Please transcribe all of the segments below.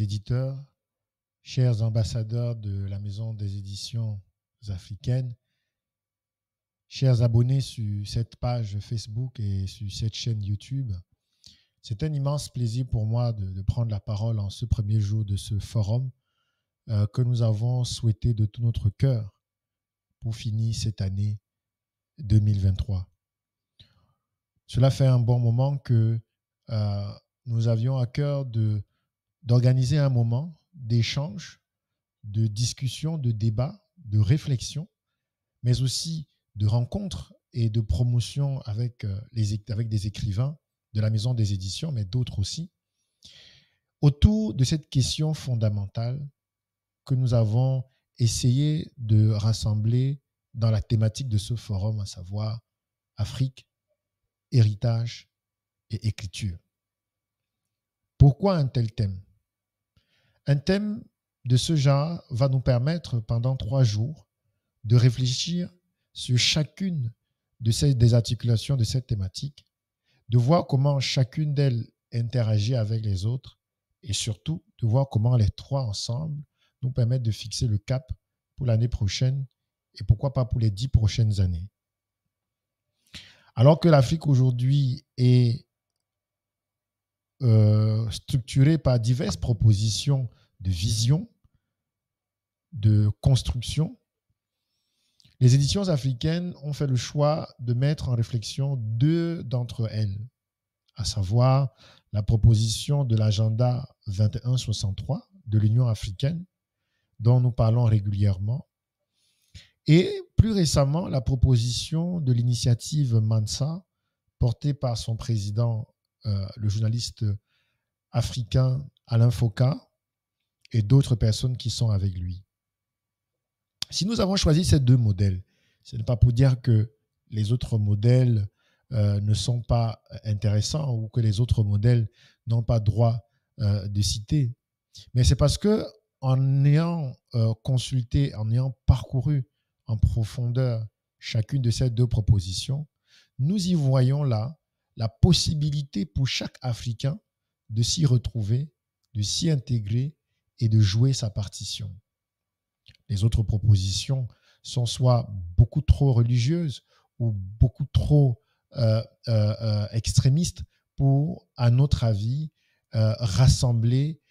éditeurs, chers ambassadeurs de la Maison des éditions africaines, chers abonnés sur cette page Facebook et sur cette chaîne YouTube, c'est un immense plaisir pour moi de prendre la parole en ce premier jour de ce forum que nous avons souhaité de tout notre cœur pour finir cette année 2023. Cela fait un bon moment que nous avions à cœur d'organiser un moment d'échange, de discussion, de débat, de réflexion, mais aussi de rencontres et de promotion avec des écrivains de la Maison des éditions, mais d'autres aussi, autour de cette question fondamentale que nous avons essayé de rassembler dans la thématique de ce forum, à savoir Afrique, héritage et écriture. Pourquoi un tel thème? Un thème de ce genre va nous permettre pendant 3 jours de réfléchir sur chacune des articulations de cette thématique, de voir comment chacune d'elles interagit avec les autres et surtout de voir comment les 3 ensemble nous permettent de fixer le cap pour l'année prochaine et pourquoi pas pour les 10 prochaines années. Alors que l'Afrique aujourd'hui est structurée par diverses propositions de vision, de construction, les éditions africaines ont fait le choix de mettre en réflexion 2 d'entre elles, à savoir la proposition de l'agenda 2163 de l'Union africaine, dont nous parlons régulièrement, et plus récemment la proposition de l'initiative Mansa, portée par son président, le journaliste africain Alain Foka, et d'autres personnes qui sont avec lui. Si nous avons choisi ces 2 modèles, ce n'est pas pour dire que les autres modèles ne sont pas intéressants ou que les autres modèles n'ont pas droit de citer, mais c'est parce que en ayant consulté, en ayant parcouru en profondeur chacune de ces 2 propositions, nous y voyons là la possibilité pour chaque Africain de s'y retrouver, de s'y intégrer et de jouer sa partition. Les autres propositions sont soit beaucoup trop religieuses ou beaucoup trop extrémistes pour, à notre avis, rassembler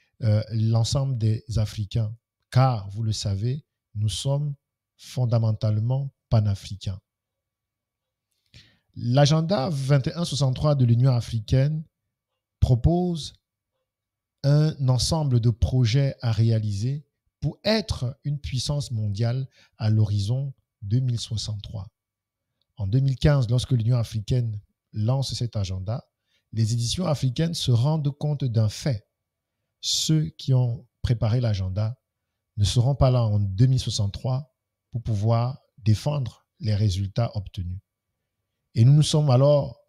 l'ensemble des Africains. Car, vous le savez, nous sommes fondamentalement panafricains. L'agenda 2163 de l'Union africaine propose un ensemble de projets à réaliser pour être une puissance mondiale à l'horizon 2063. En 2015, lorsque l'Union africaine lance cet agenda, les éditions africaines se rendent compte d'un fait. Ceux qui ont préparé l'agenda ne seront pas là en 2063 pour pouvoir défendre les résultats obtenus. Et nous nous sommes alors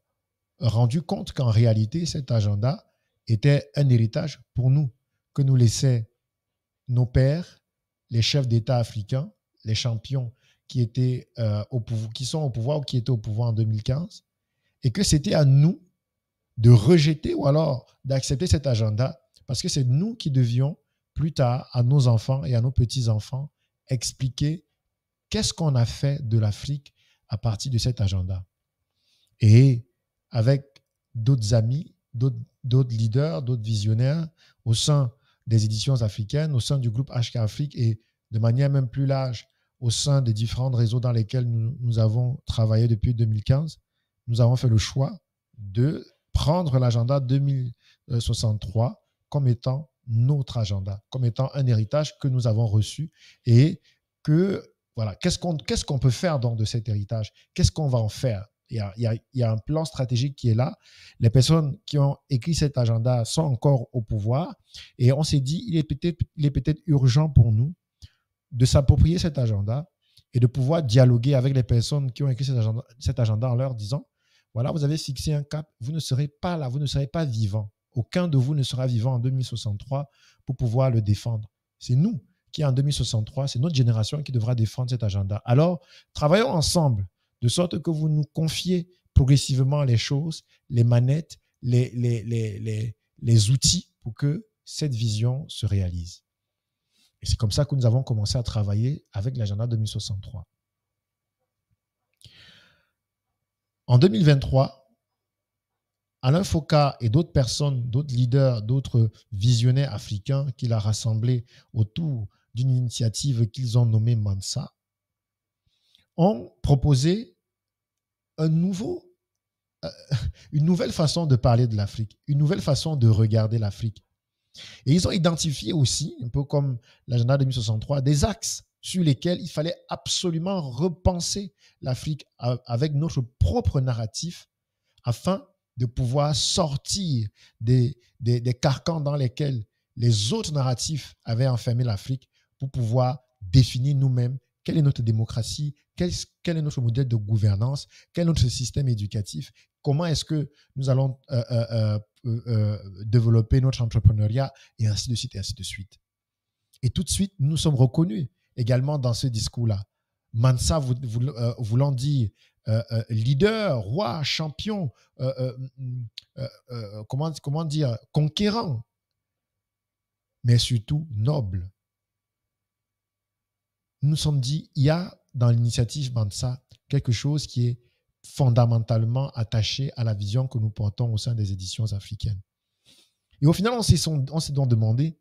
rendus compte qu'en réalité, cet agenda était un héritage pour nous, que nous laissaient nos pères, les chefs d'État africains, les champions qui sont au pouvoir ou qui étaient au pouvoir en 2015, et que c'était à nous de rejeter ou alors d'accepter cet agenda, parce que c'est nous qui devions plus tard à nos enfants et à nos petits-enfants expliquer qu'est-ce qu'on a fait de l'Afrique à partir de cet agenda. Et avec d'autres amis, d'autres leaders, d'autres visionnaires au sein des éditions africaines, au sein du groupe HK Afrique et de manière même plus large au sein des différents réseaux dans lesquels nous avons travaillé depuis 2015, nous avons fait le choix de prendre l'agenda 2063 comme étant notre agenda, comme étant un héritage que nous avons reçu et que, voilà, qu'est-ce qu'on peut faire donc de cet héritage? Qu'est-ce qu'on va en faire? Il y a un plan stratégique qui est là. Les personnes qui ont écrit cet agenda sont encore au pouvoir et on s'est dit il est peut-être urgent pour nous de s'approprier cet agenda et de pouvoir dialoguer avec les personnes qui ont écrit cet agenda en leur disant voilà, vous avez fixé un cap, vous ne serez pas là, vous ne serez pas vivant. Aucun de vous ne sera vivant en 2063 pour pouvoir le défendre. C'est nous qui, en 2063, c'est notre génération qui devra défendre cet agenda. Alors, travaillons ensemble de sorte que vous nous confiez progressivement les choses, les manettes, les outils pour que cette vision se réalise. Et c'est comme ça que nous avons commencé à travailler avec l'agenda 2063. En 2023, Alain Foka et d'autres personnes, d'autres leaders, d'autres visionnaires africains qu'il a rassemblés autour d'une initiative qu'ils ont nommée Mansa, ont proposé une nouvelle façon de parler de l'Afrique, une nouvelle façon de regarder l'Afrique. Et ils ont identifié aussi, un peu comme l'agenda 2063, des axes sur lesquels il fallait absolument repenser l'Afrique avec notre propre narratif afin de pouvoir sortir des carcans dans lesquels les autres narratifs avaient enfermé l'Afrique pour pouvoir définir nous-mêmes quelle est notre démocratie, quel est notre modèle de gouvernance, quel est notre système éducatif, comment est-ce que nous allons développer notre entrepreneuriat, et ainsi de suite, et ainsi de suite. Et tout de suite, nous sommes reconnus également dans ce discours-là. Mansa voulant dire leader, roi, champion, comment dire, conquérant, mais surtout noble. Nous nous sommes dit, il y a dans l'initiative Mansa quelque chose qui est fondamentalement attaché à la vision que nous portons au sein des éditions africaines. Et au final, on s'est donc demandé,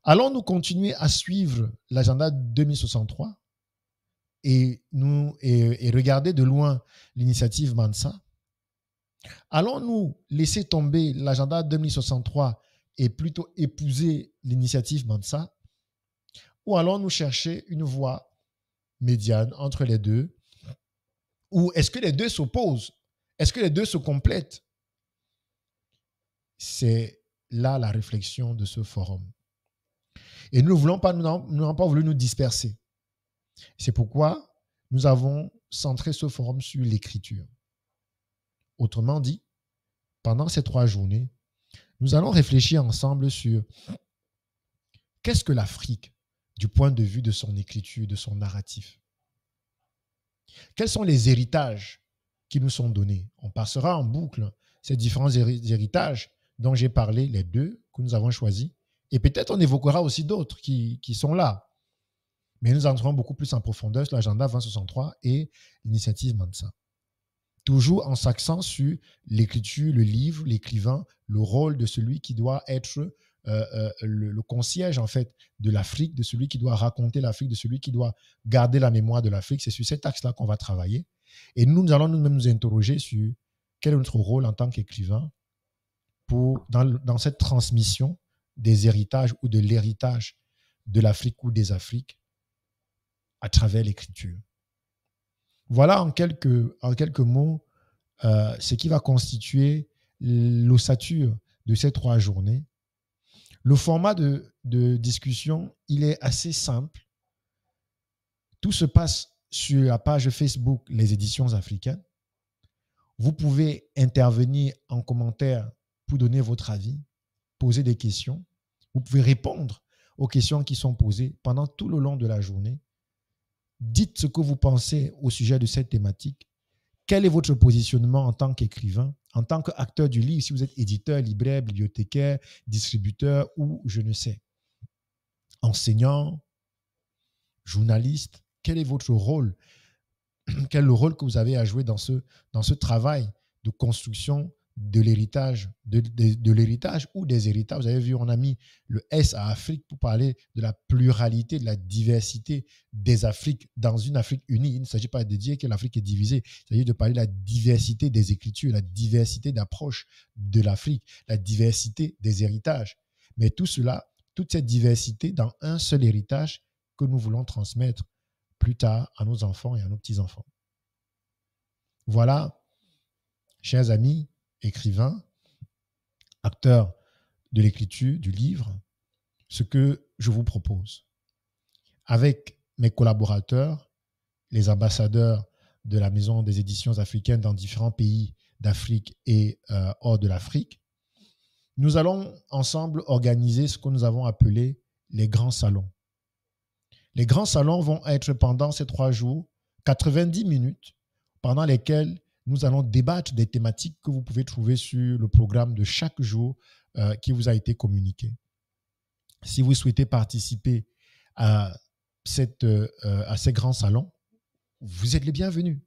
allons-nous continuer à suivre l'agenda 2063 et regarder de loin l'initiative Mansa? Allons-nous laisser tomber l'agenda 2063 et plutôt épouser l'initiative Mansa? Ou allons-nous chercher une voie médiane entre les deux? Ou est-ce que les deux s'opposent? Est-ce que les deux se complètent? C'est là la réflexion de ce forum. Et nous n'avons pas voulu nous disperser. C'est pourquoi nous avons centré ce forum sur l'écriture. Autrement dit, pendant ces 3 journées, nous allons réfléchir ensemble sur qu'est-ce que l'Afrique du point de vue de son écriture, de son narratif. Quels sont les héritages qui nous sont donnés? On passera en boucle ces différents héritages dont j'ai parlé, les 2 que nous avons choisis, et peut-être on évoquera aussi d'autres qui sont là. Mais nous entrerons beaucoup plus en profondeur sur l'agenda 2063 et l'initiative Mansa. Toujours en s'axant sur l'écriture, le livre, l'écrivain, le rôle de celui qui doit être le concierge en fait de l'Afrique, de celui qui doit raconter l'Afrique, de celui qui doit garder la mémoire de l'Afrique. C'est sur cet axe-là qu'on va travailler. Et nous allons nous-mêmes nous interroger sur quel est notre rôle en tant qu'écrivain dans cette transmission des héritages ou de l'héritage de l'Afrique ou des Afriques à travers l'écriture. Voilà en quelques mots ce qui va constituer l'ossature de ces 3 journées. Le format de discussion, il est assez simple. Tout se passe sur la page Facebook Les Éditions Africaines. Vous pouvez intervenir en commentaire pour donner votre avis, poser des questions. Vous pouvez répondre aux questions qui sont posées pendant tout le long de la journée. Dites ce que vous pensez au sujet de cette thématique. Quel est votre positionnement en tant qu'écrivain, en tant qu'acteur du livre, si vous êtes éditeur, libraire, bibliothécaire, distributeur ou je ne sais, enseignant, journaliste, quel est votre rôle? Quel est le rôle que vous avez à jouer dans ce travail de construction de l'héritage, de l'héritage ou des héritages? Vous avez vu, on a mis le S à Afrique pour parler de la pluralité, de la diversité des Afriques dans une Afrique unie. Il ne s'agit pas de dire que l'Afrique est divisée, il s'agit de parler de la diversité des écritures, la diversité d'approches de l'Afrique, la diversité des héritages. Mais tout cela, toute cette diversité dans un seul héritage que nous voulons transmettre plus tard à nos enfants et à nos petits-enfants. Voilà, chers amis, écrivains, acteurs de l'écriture, du livre, ce que je vous propose. Avec mes collaborateurs, les ambassadeurs de la Maison des éditions africaines dans différents pays d'Afrique et hors de l'Afrique, nous allons ensemble organiser ce que nous avons appelé les grands salons. Les grands salons vont être pendant ces 3 jours, 90 minutes, pendant lesquelles nous allons débattre des thématiques que vous pouvez trouver sur le programme de chaque jour qui vous a été communiqué. Si vous souhaitez participer à ces grands salons, vous êtes les bienvenus.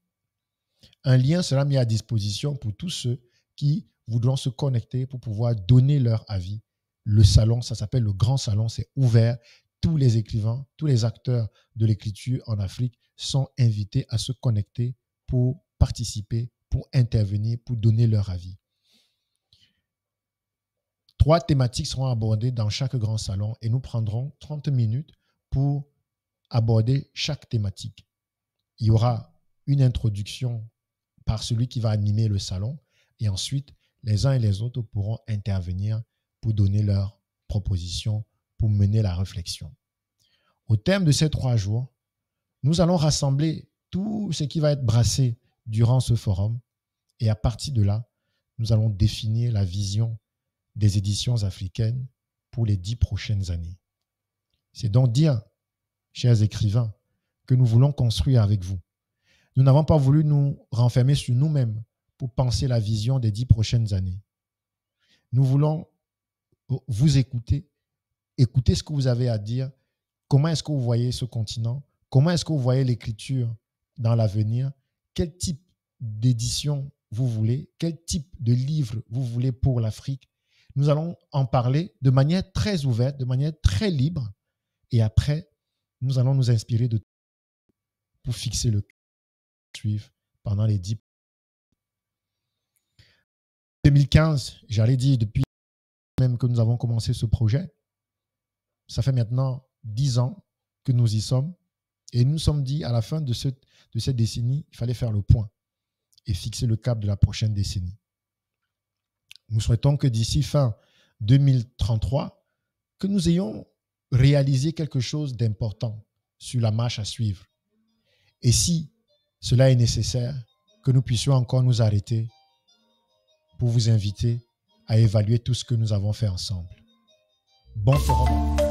Un lien sera mis à disposition pour tous ceux qui voudront se connecter pour pouvoir donner leur avis. Le salon, ça s'appelle le Grand Salon, c'est ouvert. Tous les écrivains, tous les acteurs de l'écriture en Afrique sont invités à se connecter pour participer, pour intervenir, pour donner leur avis. 3 thématiques seront abordées dans chaque grand salon et nous prendrons 30 minutes pour aborder chaque thématique. Il y aura une introduction par celui qui va animer le salon et ensuite, les uns et les autres pourront intervenir pour donner leurs propositions, pour mener la réflexion. Au terme de ces 3 jours, nous allons rassembler tout ce qui va être brassé durant ce forum et à partir de là, nous allons définir la vision des éditions africaines pour les 10 prochaines années. C'est donc dire, chers écrivains, que nous voulons construire avec vous. Nous n'avons pas voulu nous renfermer sur nous-mêmes pour penser la vision des 10 prochaines années. Nous voulons vous écouter, écouter ce que vous avez à dire, comment est-ce que vous voyez ce continent, comment est-ce que vous voyez l'écriture dans l'avenir, quel type d'édition vous voulez, quel type de livre vous voulez pour l'Afrique. Nous allons en parler de manière très ouverte, de manière très libre. Et après, nous allons nous inspirer de tout pour fixer le suivre pendant les 10. 2015, j'allais dire depuis même que nous avons commencé ce projet, ça fait maintenant 10 ans que nous y sommes. Et nous nous sommes dit à la fin de cette décennie, il fallait faire le point et fixer le cap de la prochaine décennie. Nous souhaitons que d'ici fin 2033, que nous ayons réalisé quelque chose d'important sur la marche à suivre. Et si cela est nécessaire, que nous puissions encore nous arrêter pour vous inviter à évaluer tout ce que nous avons fait ensemble. Bon forum.